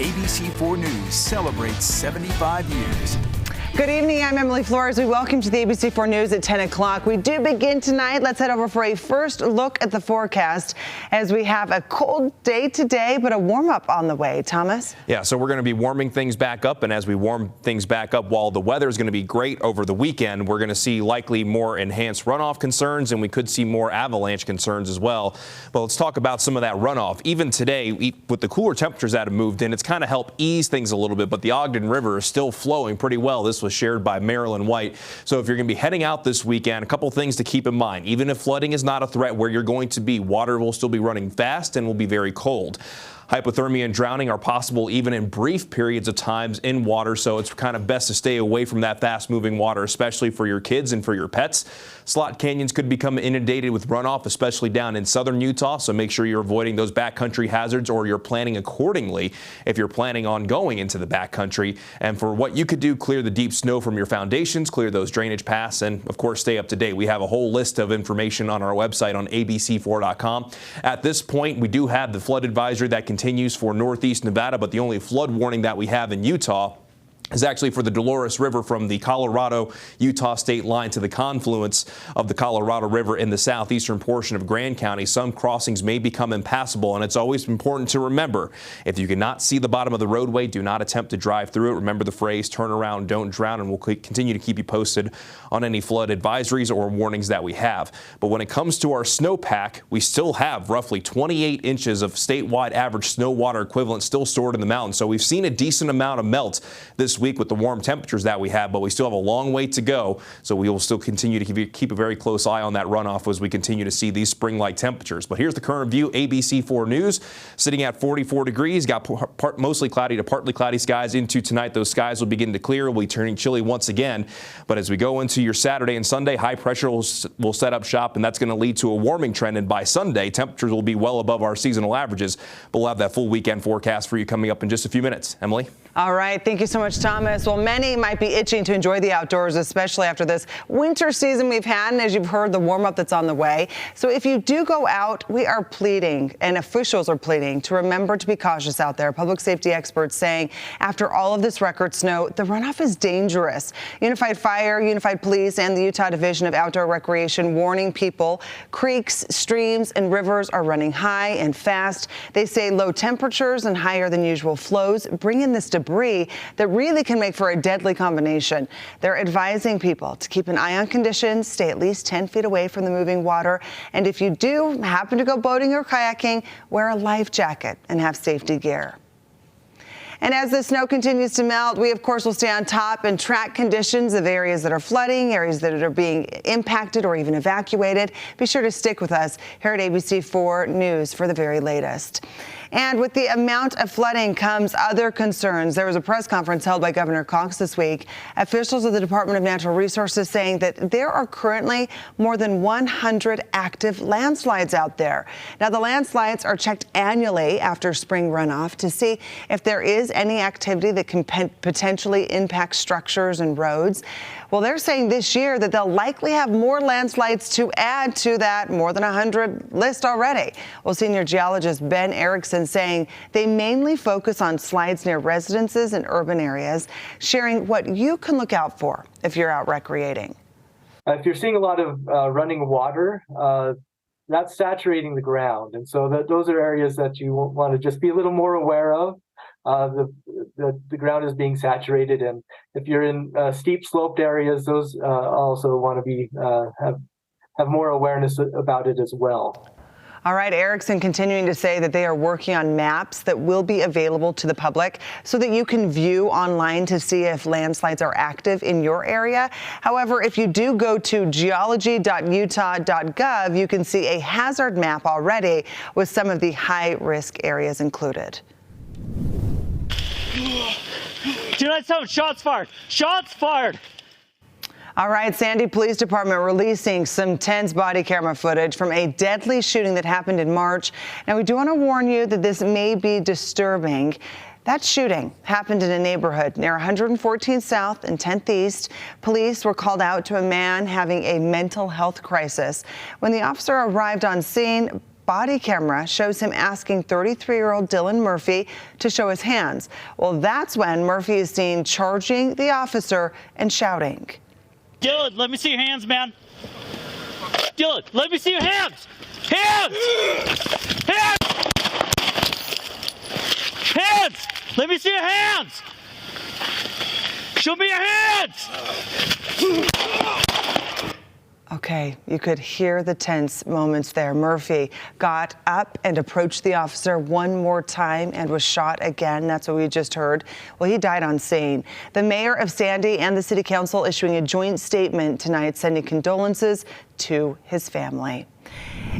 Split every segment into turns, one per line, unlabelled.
ABC4 News celebrates 75 years.
Good evening, I'm Emily Flores. We welcome you to the ABC4 News at 10 o'clock. We do begin tonight. Let's head over for a first look at the forecast as we have a cold day today, but a warm up on the way. Thomas?
Yeah, so we're going to be warming things back up, and as we warm things back up, while the weather is going to be great over the weekend, we're going to see likely more enhanced runoff concerns, and we could see more avalanche concerns as well. But let's talk about some of that runoff. Even today, with the cooler temperatures that have moved in, it's kind of helped ease things a little bit, but the Ogden River is still flowing pretty well. This was shared by Marilyn White. So if you're going to be heading out this weekend, a couple things to keep in mind. Even if flooding is not a threat where you're going to be, water will still be running fast and will be very cold. Hypothermia and drowning are possible even in brief periods of times in water, so it's kind of best to stay away from that fast-moving water, especially for your kids and for your pets. Slot canyons could become inundated with runoff, especially down in southern Utah, so make sure you're avoiding those backcountry hazards or you're planning accordingly if you're planning on going into the backcountry. And for what you could do, clear the deep snow from your foundations, clear those drainage paths, and of course stay up to date. We have a whole list of information on our website on abc4.com. At this point, we do have the flood advisory that continues for northeast Nevada, but the only flood warning that we have in Utah is actually for the Dolores River from the Colorado-Utah state line to the confluence of the Colorado River in the southeastern portion of Grand County. Some crossings may become impassable, and it's always important to remember, if you cannot see the bottom of the roadway, do not attempt to drive through it. Remember the phrase, turn around, don't drown, and we'll continue to keep you posted on any flood advisories or warnings that we have. But when it comes to our snowpack, we still have roughly 28 inches of statewide average snow water equivalent still stored in the mountains. So we've seen a decent amount of melt this week with the warm temperatures that we have, but we still have a long way to go. So we will still continue to keep a very close eye on that runoff as we continue to see these spring-like temperatures. But here's the current view. ABC4 News sitting at 44 degrees. Got mostly cloudy to partly cloudy skies into tonight. Those skies will begin to clear. We'll be turning chilly once again. But as we go into your Saturday and Sunday, high pressure will set up shop, and that's going to lead to a warming trend. And by Sunday, temperatures will be well above our seasonal averages. But we'll have that full weekend forecast for you coming up in just a few minutes. Emily?
All right. Thank you so much, Thomas. Well, many might be itching to enjoy the outdoors, especially after this winter season we've had, and as you've heard, the warm-up that's on the way. So if you do go out, we are pleading, and officials are pleading, to remember to be cautious out there. Public safety experts saying after all of this record snow, the runoff is dangerous. Unified Fire, Unified Police, and the Utah Division of Outdoor Recreation warning people creeks, streams, and rivers are running high and fast. They say low temperatures and higher than usual flows bring in this debris that really can make for a deadly combination. They're advising people to keep an eye on conditions, stay at least 10 feet away from the moving water, and if you do happen to go boating or kayaking, wear a life jacket and have safety gear. And as the snow continues to melt, we, of course, will stay on top and track conditions of areas that are flooding, areas that are being impacted or even evacuated. Be sure to stick with us here at ABC4 News for the very latest. And with the amount of flooding comes other concerns. There was a press conference held by Governor Cox this week. Officials of the Department of Natural Resources saying that there are currently more than 100 active landslides out there. Now, the landslides are checked annually after spring runoff to see if there is any activity that can potentially impact structures and roads. Well, they're saying this year that they'll likely have more landslides to add to that more than 100 list already. Well, senior geologist Ben Erickson saying they mainly focus on slides near residences and urban areas, sharing what you can look out for if you're out recreating.
If you're seeing a lot of running water, that's saturating the ground. And so those are areas that you want to just be a little more aware of. The ground is being saturated, and if you're in steep sloped areas, those also want to be have more awareness about it as well.
All right, Erickson continuing to say that they are working on maps that will be available to the public so that you can view online to see if landslides are active in your area. However, if you do go to geology.utah.gov, you can see a hazard map already with some of the high-risk areas included.
Do not sound shots fired. Shots fired.
All right, Sandy Police Department releasing some tense body camera footage from a deadly shooting that happened in March. Now, we do want to warn you that this may be disturbing. That shooting happened in a neighborhood near 114 South and 10th East. Police were called out to a man having a mental health crisis. When the officer arrived on scene, body camera shows him asking 33-year-old Dylan Murphy to show his hands. Well, that's when Murphy is seen charging the officer and shouting.
Dylan, let me see your hands, man. Dylan, let me see your hands. Hands! Hands! Hands! Let me see your hands! Show me your hands!
Okay, you could hear the tense moments there. Murphy got up and approached the officer one more time and was shot again. That's what we just heard. Well, he died on scene. The mayor of Sandy and the city council issuing a joint statement tonight, sending condolences to his family.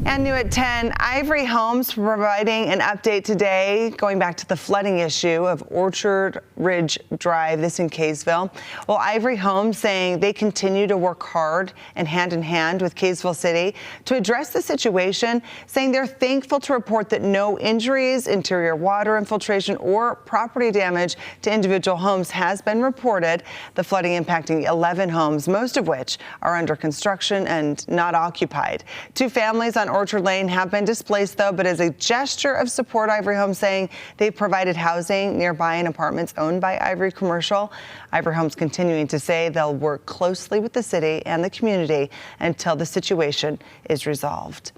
And new at 10, Ivory Homes providing an update today, going back to the flooding issue of Orchard Ridge Drive, this in Kaysville. Well, Ivory Homes saying they continue to work hard and hand in hand with Kaysville City to address the situation, saying they're thankful to report that no injuries, interior water infiltration, or property damage to individual homes has been reported. The flooding impacting 11 homes, most of which are under construction and not occupied. Two families on Orchard Lane have been displaced, though, but as a gesture of support, Ivory Homes saying they've provided housing nearby in apartments owned by Ivory Commercial. Ivory Homes continuing to say they'll work closely with the city and the community until the situation is resolved.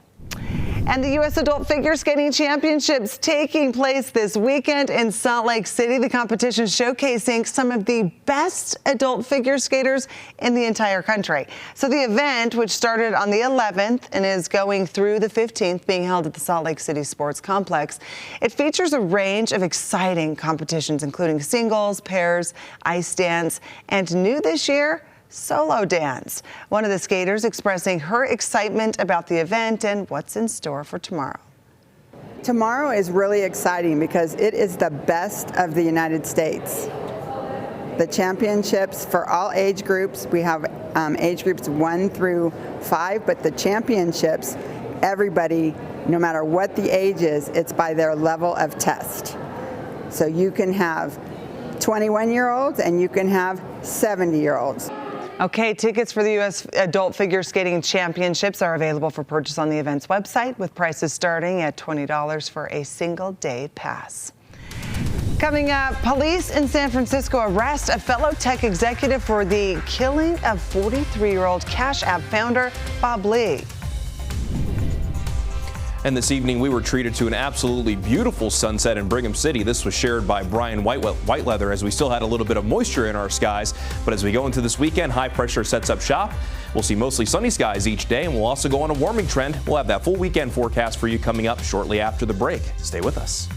And the U.S. Adult Figure Skating Championships taking place this weekend in Salt Lake City. The competition showcasing some of the best adult figure skaters in the entire country. So the event, which started on the 11th and is going through the 15th, being held at the Salt Lake City Sports Complex, it features a range of exciting competitions, including singles, pairs, ice dance, and new this year, solo dance. One of the skaters expressing her excitement about the event and what's in store for tomorrow.
Tomorrow is really exciting because it is the best of the United States. The championships for all age groups, we have age groups 1 through 5, but the championships, everybody, no matter what the age is, it's by their level of test. So you can have 21-year-olds and you can have 70-year-olds.
Okay, tickets for the U.S. Adult Figure Skating Championships are available for purchase on the event's website, with prices starting at $20 for a single-day pass. Coming up, police in San Francisco arrest a fellow tech executive for the killing of 43-year-old Cash App founder Bob Lee.
And this evening, we were treated to an absolutely beautiful sunset in Brigham City. This was shared by Brian Whiteleather as we still had a little bit of moisture in our skies. But as we go into this weekend, high pressure sets up shop. We'll see mostly sunny skies each day, and we'll also go on a warming trend. We'll have that full weekend forecast for you coming up shortly after the break. Stay with us.